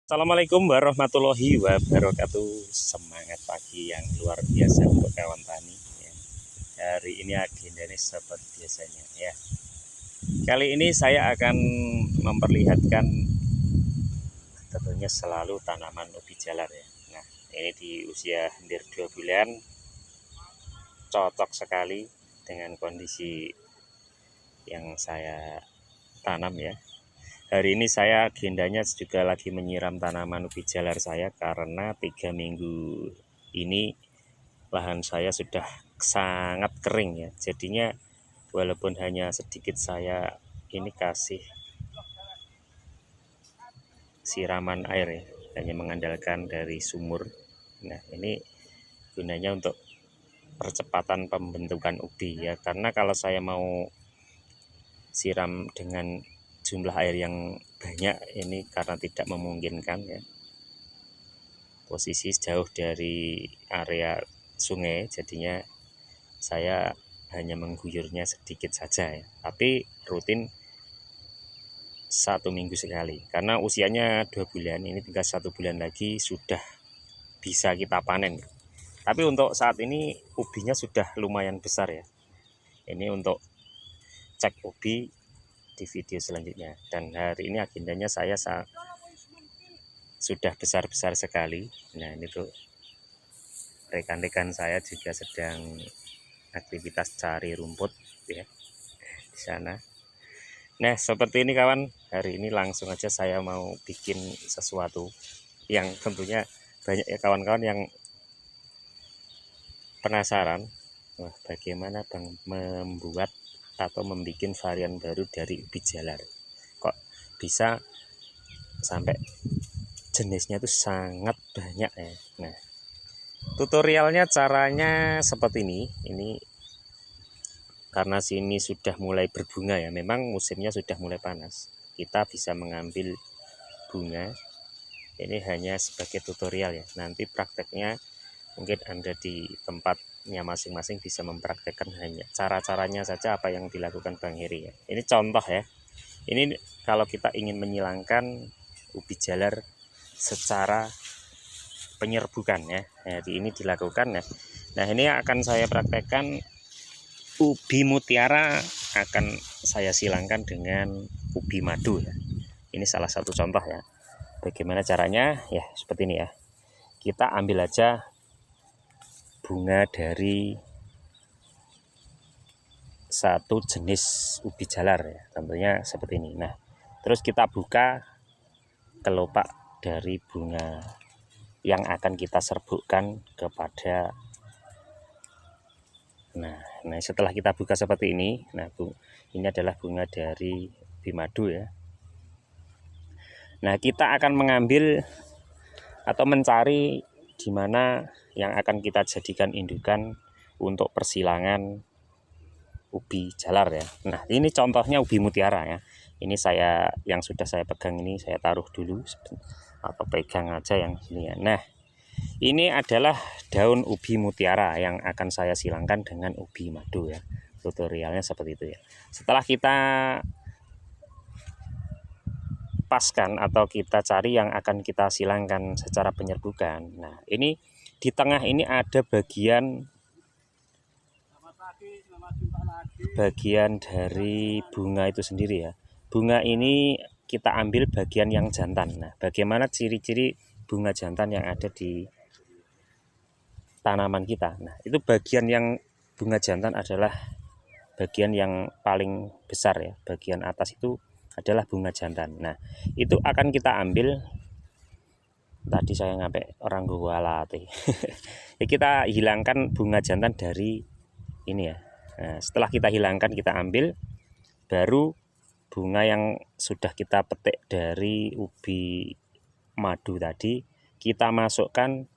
Assalamualaikum warahmatullahi wabarakatuh. Semangat pagi yang luar biasa untuk kawan tani ya. Hari ini agendanya seperti biasanya ya. Kali ini saya akan memperlihatkan tentunya selalu tanaman ubi jalar ya. Nah, ini di usia hampir 2 bulan cocok sekali dengan kondisi yang saya tanam ya. Hari ini saya agendanya juga lagi menyiram tanaman ubi jalar saya karena 3 minggu ini lahan saya sudah sangat kering ya. Jadinya walaupun hanya sedikit saya ini kasih siraman air ya, hanya mengandalkan dari sumur. Nah, ini gunanya untuk percepatan pembentukan ubi ya. Karena kalau saya mau siram dengan jumlah air yang banyak ini karena tidak memungkinkan ya, posisi jauh dari area sungai, jadinya saya hanya mengguyurnya sedikit saja ya, tapi rutin 1 minggu sekali karena usianya 2 bulan, ini tinggal 1 bulan lagi sudah bisa kita panen. Tapi untuk saat ini ubinya sudah lumayan besar ya. Ini untuk cek ubi di video selanjutnya. Dan hari ini agendanya saya sudah besar-besar sekali. Nah, ini tuh rekan-rekan saya juga sedang aktivitas cari rumput ya di sana. Nah, seperti ini kawan, hari ini langsung aja saya mau bikin sesuatu yang tentunya banyak ya kawan-kawan yang penasaran, wah bagaimana Bang membuat atau membuat varian baru dari ubi jalar. Kok bisa sampai jenisnya itu sangat banyak ya. Nah, tutorialnya caranya seperti ini. Ini karena sini sudah mulai berbunga ya, memang musimnya sudah mulai panas. Kita bisa mengambil bunga. Ini hanya sebagai tutorial ya. Nanti prakteknya mungkin Anda di tempatnya masing-masing bisa mempraktekkan hanya cara-caranya saja apa yang dilakukan Bang Heri ya. Ini contoh ya. Ini kalau kita ingin menyilangkan ubi jalar secara penyerbukan ya. Jadi ini dilakukan ya. Nah, ini akan saya praktekkan ubi mutiara, akan saya silangkan dengan ubi madu ya. Ini salah satu contoh ya. Bagaimana caranya? Ya, seperti ini ya. Kita ambil aja bunga dari satu jenis ubi jalar ya. Tentunya seperti ini. Nah, terus kita buka kelopak dari bunga yang akan kita serbukkan kepada nah setelah kita buka seperti ini, nah ini adalah bunga dari ubi madu ya. Nah, kita akan mengambil atau mencari di mana yang akan kita jadikan indukan untuk persilangan ubi jalar ya. Nah, ini contohnya ubi mutiara ya. Ini saya yang sudah saya pegang ini saya taruh dulu atau pegang aja yang ini ya. Nah, ini adalah daun ubi mutiara yang akan saya silangkan dengan ubi madu ya. Tutorialnya seperti itu ya. Setelah kita paskan atau kita cari yang akan kita silangkan secara penyerbukan. Nah, ini di tengah ini ada bagian dari bunga itu sendiri ya. Bunga ini kita ambil bagian yang jantan. Nah, bagaimana ciri-ciri bunga jantan yang ada di tanaman kita? Nah, itu bagian yang bunga jantan adalah bagian yang paling besar ya. Bagian atas itu adalah bunga jantan. Nah, itu akan kita ambil. Tadi saya ngapain orang gua latih. Ya, kita hilangkan bunga jantan dari ini ya. Nah, setelah kita hilangkan, kita ambil, baru bunga yang sudah kita petik dari ubi madu tadi kita masukkan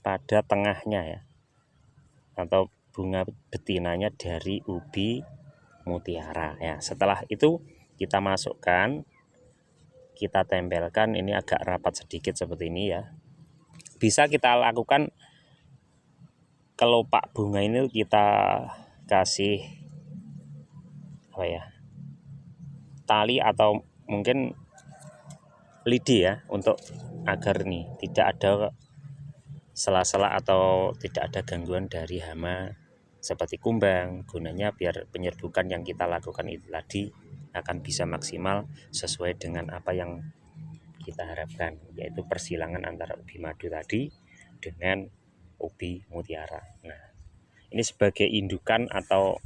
pada tengahnya ya, atau bunga betinanya dari ubi mutiara ya. Setelah itu kita masukkan, kita tempelkan, ini agak rapat sedikit seperti ini ya. Bisa kita lakukan kelopak bunga ini kita kasih apa ya, tali atau mungkin lidi ya, untuk agar nih tidak ada sela-sela atau tidak ada gangguan dari hama seperti kumbang. Gunanya biar penyerbukan yang kita lakukan itu tadi akan bisa maksimal sesuai dengan apa yang kita harapkan, yaitu persilangan antara ubi madu tadi dengan ubi mutiara. Nah, ini sebagai indukan atau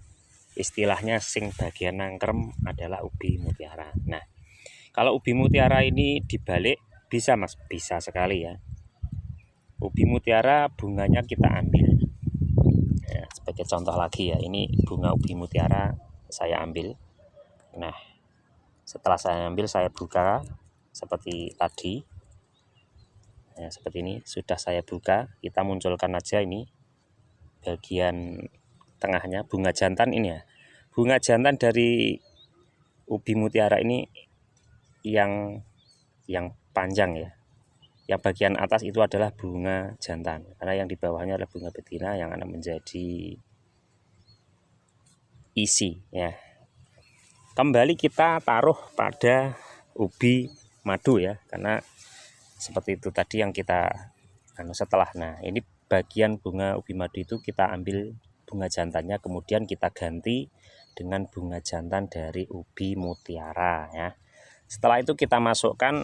istilahnya sing bagian nangkrem adalah ubi mutiara. Nah, kalau ubi mutiara ini dibalik bisa Mas, bisa sekali ya. Ubi mutiara bunganya kita ambil. Ya, sebagai contoh lagi ya, ini bunga ubi mutiara saya ambil. Nah, setelah saya ambil saya buka seperti tadi. Ya, seperti ini sudah saya buka. Kita munculkan aja ini bagian tengahnya, bunga jantan ini ya. Bunga jantan dari ubi mutiara ini yang panjang ya. Yang bagian atas itu adalah bunga jantan, karena yang di bawahnya adalah bunga betina yang akan menjadi isi ya. Kembali kita taruh pada ubi madu ya, karena seperti itu tadi yang kita setelah. Nah, ini bagian bunga ubi madu itu kita ambil bunga jantannya, kemudian kita ganti dengan bunga jantan dari ubi mutiara ya. Setelah itu kita masukkan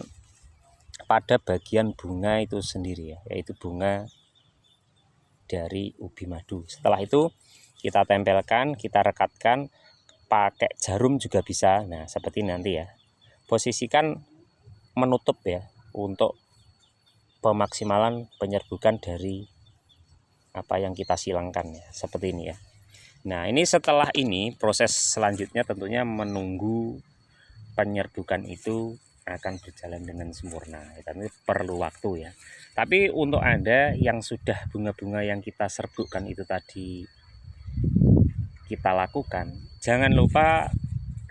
pada bagian bunga itu sendiri ya, yaitu bunga dari ubi madu. Setelah itu kita tempelkan, kita rekatkan pakai jarum juga bisa. Nah, seperti nanti ya. Posisikan menutup ya, untuk pemaksimalan penyerbukan dari apa yang kita silangkan ya, seperti ini ya. Nah, ini setelah ini proses selanjutnya tentunya menunggu penyerbukan itu akan berjalan dengan sempurna. Tapi perlu waktu ya. Tapi untuk Anda yang sudah bunga-bunga yang kita serbukkan itu tadi kita lakukan, jangan lupa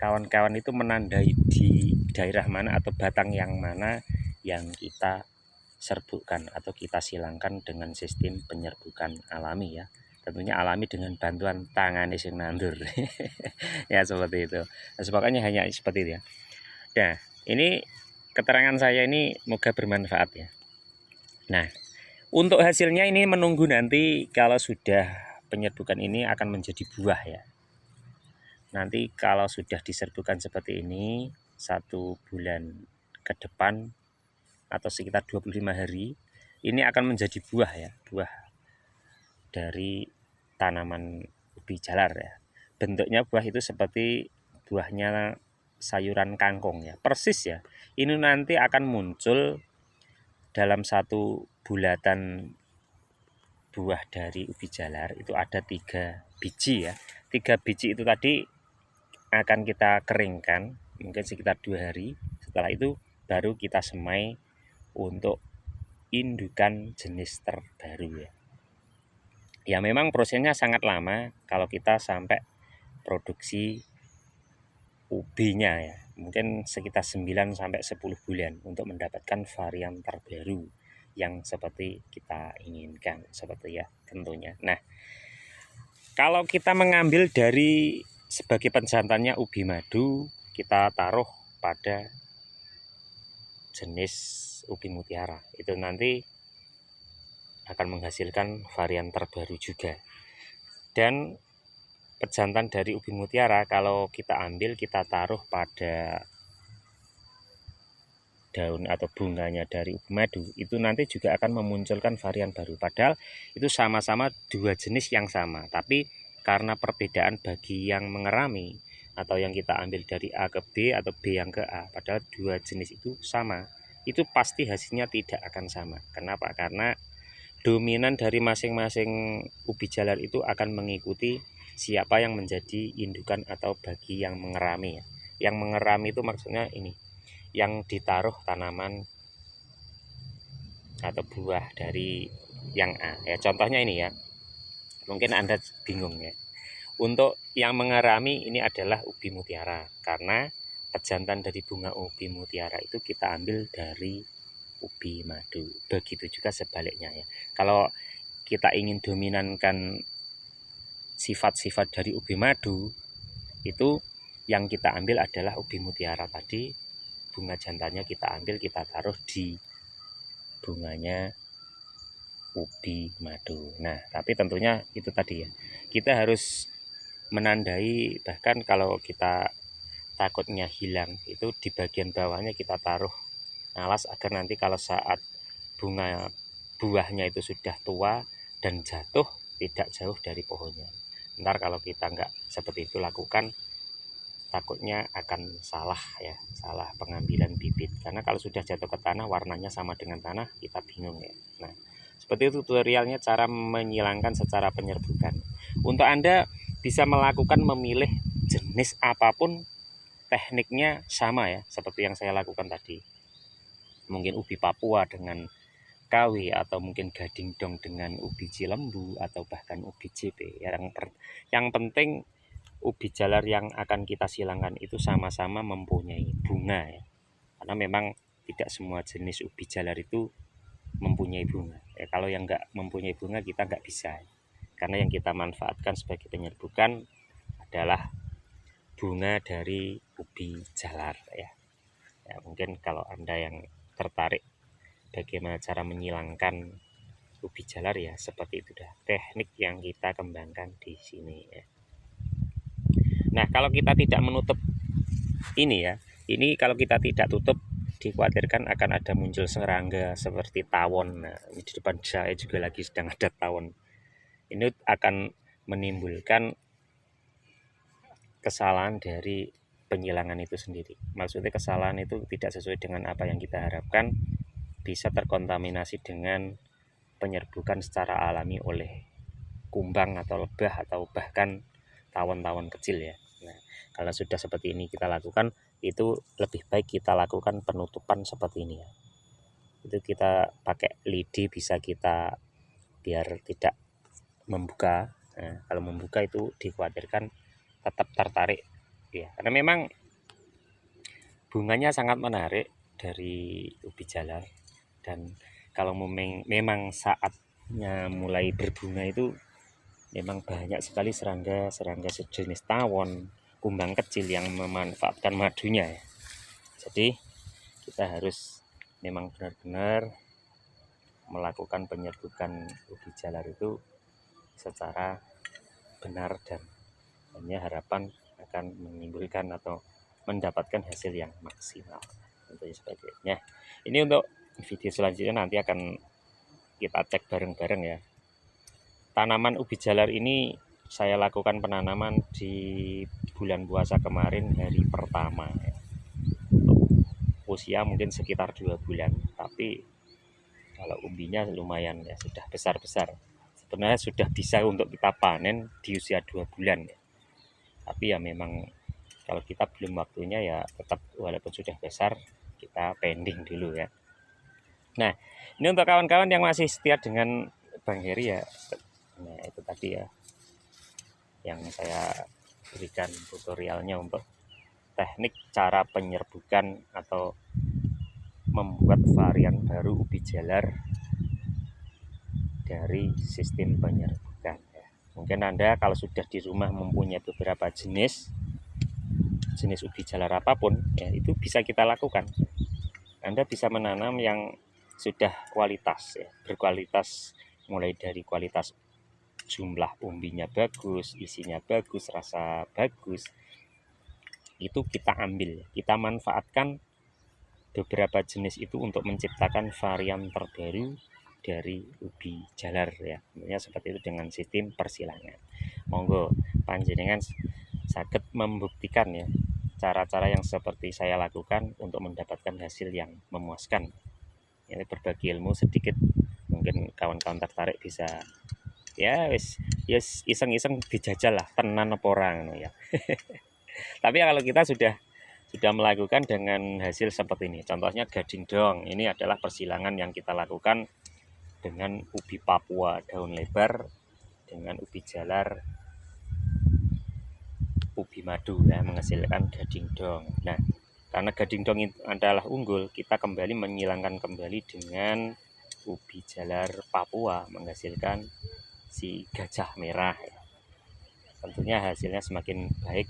kawan-kawan itu menandai di daerah mana atau batang yang mana yang kita serbukkan atau kita silangkan dengan sistem penyerbukan alami ya. Tentunya alami dengan bantuan tangan sing nandur. Ya seperti itu. Nah, sebagainya hanya seperti itu ya. Nah, ini keterangan saya ini moga bermanfaat ya. Nah, untuk hasilnya ini menunggu nanti kalau sudah penyerbukan ini akan menjadi buah ya. Nanti kalau sudah diserbukan seperti ini 1 bulan ke depan atau sekitar 25 hari ini akan menjadi buah ya, buah dari tanaman ubi jalar ya. Bentuknya buah itu seperti buahnya sayuran kangkung ya, persis ya. Ini nanti akan muncul dalam 1 bulatan buah dari ubi jalar itu ada 3 biji ya. 3 biji itu tadi akan kita keringkan mungkin sekitar 2 hari. Setelah itu baru kita semai untuk indukan jenis terbaru ya. Ya memang prosesnya sangat lama kalau kita sampai produksi ubinya ya. Mungkin sekitar 9 sampai 10 bulan untuk mendapatkan varian terbaru yang seperti kita inginkan, seperti ya tentunya. Nah, kalau kita mengambil dari sebagai penjantannya ubi madu, kita taruh pada jenis ubi mutiara. Itu nanti akan menghasilkan varian terbaru juga. Dan pejantan dari ubi mutiara kalau kita ambil, kita taruh pada daun atau bunganya dari ubi madu, itu nanti juga akan memunculkan varian baru. Padahal itu sama-sama 2 jenis yang sama, tapi karena perbedaan bagi yang mengerami atau yang kita ambil dari A ke B atau B yang ke A, padahal 2 jenis itu sama, itu pasti hasilnya tidak akan sama. Kenapa? Karena dominan dari masing-masing ubi jalar itu akan mengikuti siapa yang menjadi indukan atau bagi yang mengerami ya. Yang mengerami itu maksudnya ini, yang ditaruh tanaman atau buah dari yang A ya. Contohnya ini ya, mungkin Anda bingung ya. Untuk yang mengerami ini adalah ubi mutiara, karena pejantan dari bunga ubi mutiara itu kita ambil dari ubi madu. Begitu juga sebaliknya ya. Kalau kita ingin dominankan sifat-sifat dari ubi madu, itu yang kita ambil adalah ubi mutiara tadi, bunga jantannya kita ambil, kita taruh di bunganya ubi madu. Nah, tapi tentunya itu tadi ya, kita harus menandai, bahkan kalau kita takutnya hilang, itu di bagian bawahnya kita taruh alas agar nanti kalau saat buahnya itu sudah tua dan jatuh tidak jauh dari pohonnya. Ntar kalau kita nggak seperti itu lakukan, takutnya akan salah ya, salah pengambilan bibit, karena kalau sudah jatuh ke tanah warnanya sama dengan tanah, kita bingung ya. Nah, seperti itu tutorialnya cara menyilangkan secara penyerbukan. Untuk Anda bisa melakukan memilih jenis apapun, tekniknya sama ya seperti yang saya lakukan tadi. Mungkin ubi Papua dengan KW, atau mungkin gading dong dengan ubi Cilembu, atau bahkan ubi JP. Yang penting ubi jalar yang akan kita silangkan itu sama-sama mempunyai bunga ya. Karena memang tidak semua jenis ubi jalar itu mempunyai bunga. Kalau yang nggak mempunyai bunga kita nggak bisa. Karena yang kita manfaatkan sebagai penyerbukan adalah bunga dari ubi jalar ya. Mungkin kalau Anda yang tertarik bagaimana cara menyilangkan ubi jalar ya seperti itu dah teknik yang kita kembangkan di sini ya. Nah, kalau kita tidak menutup ini ya, ini kalau kita tidak tutup dikhawatirkan akan ada muncul serangga seperti tawon. Nah, ini di depan saya juga lagi sedang ada tawon. Ini akan menimbulkan kesalahan dari penyilangan itu sendiri. Maksudnya kesalahan itu tidak sesuai dengan apa yang kita harapkan, bisa terkontaminasi dengan penyerbukan secara alami oleh kumbang atau lebah atau bahkan tawon-tawon kecil ya. Nah, kalau sudah seperti ini kita lakukan, itu lebih baik kita lakukan penutupan seperti ini ya. Itu kita pakai lidi, bisa kita biar tidak membuka. Nah, kalau membuka itu dikhawatirkan tetap tertarik ya, karena memang bunganya sangat menarik dari ubi jalar. Dan kalau memang saatnya mulai berbunga itu memang banyak sekali serangga sejenis tawon, kumbang kecil yang memanfaatkan madunya ya. Jadi kita harus memang benar-benar melakukan penyerbukan ubi jalar itu secara benar, dan hanya harapan akan menimbulkan atau mendapatkan hasil yang maksimal. Tentunya sebagainya. Ini untuk video selanjutnya nanti akan kita cek bareng-bareng ya. Tanaman ubi jalar ini saya lakukan penanaman di bulan puasa kemarin, hari pertama ya. Usia mungkin sekitar 2 bulan, tapi kalau ubinya lumayan ya, sudah besar-besar. Sebenarnya sudah bisa untuk kita panen di usia 2 bulan ya. Tapi ya memang kalau kita belum waktunya ya tetap walaupun sudah besar kita pending dulu ya. Nah, ini untuk kawan-kawan yang masih setia dengan Bang Heri ya. Nah, itu tadi ya yang saya berikan tutorialnya untuk teknik cara penyerbukan atau membuat varian baru ubi jalar dari sistem penyerbukan ya. Mungkin Anda kalau sudah di rumah mempunyai beberapa jenis ubi jalar apapun ya, itu bisa kita lakukan. Anda bisa menanam yang sudah kualitas ya, berkualitas, mulai dari kualitas jumlah umbinya bagus, isinya bagus, rasa bagus. Itu kita ambil, kita manfaatkan beberapa jenis itu untuk menciptakan varian terbaru dari ubi jalar ya. Tentunya seperti itu dengan sistem persilangan. Monggo panjenengan sakit membuktikan ya cara-cara yang seperti saya lakukan untuk mendapatkan hasil yang memuaskan. Ini berbagi ilmu sedikit, mungkin kawan-kawan tertarik bisa ya wis iseng-iseng dijajal lah, tenan apa orang ya. Tapi kalau kita sudah melakukan dengan hasil seperti ini, contohnya gading dong, ini adalah persilangan yang kita lakukan dengan ubi Papua daun lebar dengan ubi jalar ubi madu ya, menghasilkan gading dong. Nah, karena gading dong itu adalah unggul, kita kembali menyilangkan kembali dengan ubi jalar Papua menghasilkan si gajah merah ya. Tentunya hasilnya semakin baik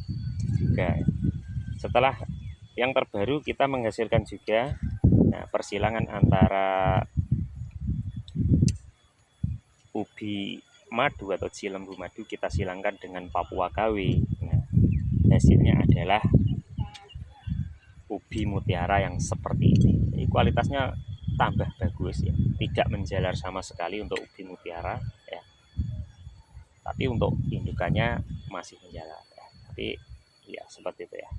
juga. Setelah yang terbaru kita menghasilkan juga persilangan antara ubi madu atau cilembu madu kita silangkan dengan Papua KW. Nah, hasilnya adalah ubi mutiara yang seperti ini. Ini kualitasnya tambah bagus ya, tidak menjalar sama sekali untuk ubi mutiara ya. Tapi untuk indukannya masih menjalar ya. Tapi ya seperti itu ya.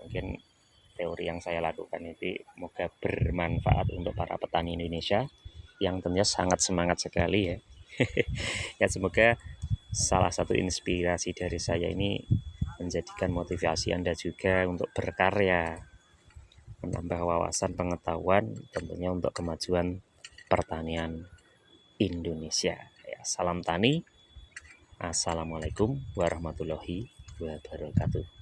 Mungkin teori yang saya lakukan ini semoga bermanfaat untuk para petani Indonesia yang tentunya sangat semangat sekali ya. Ya semoga salah satu inspirasi dari saya ini menjadikan motivasi Anda juga untuk berkarya, menambah wawasan pengetahuan tentunya untuk kemajuan pertanian Indonesia. Ya, salam tani. Assalamualaikum warahmatullahi wabarakatuh.